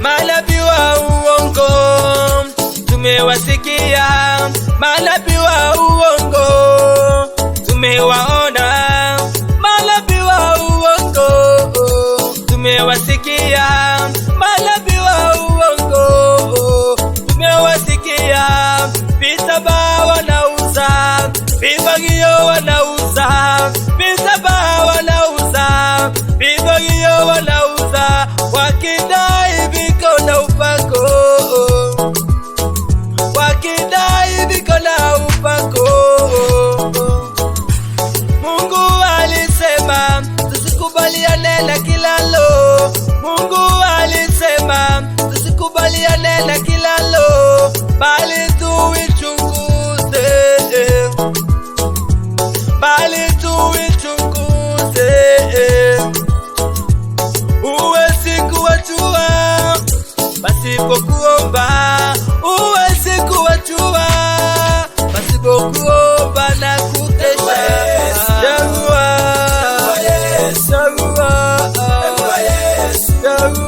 manabii wa uongo tumewasikia, manabii wa uongo tumewaona, manabii wa uongo tumewasikia, manabii wa uongo tumewasikia. Vitambaa wanauza, vibagio wanauza, vitambaa wanauza, vibagio wanauza, wakidai viko na upako, wakidai viko na upako. Mungu alisema tusikubaliane na kilalo, Mungu alisema tusikubaliane na kilalo, bali tuichunguze, bali tuichunguze. Huwezi kuwajua pasipo kuomba, huwezi kuwajua pasipo kuomba na kukesha. Chagua, chagua, chagua.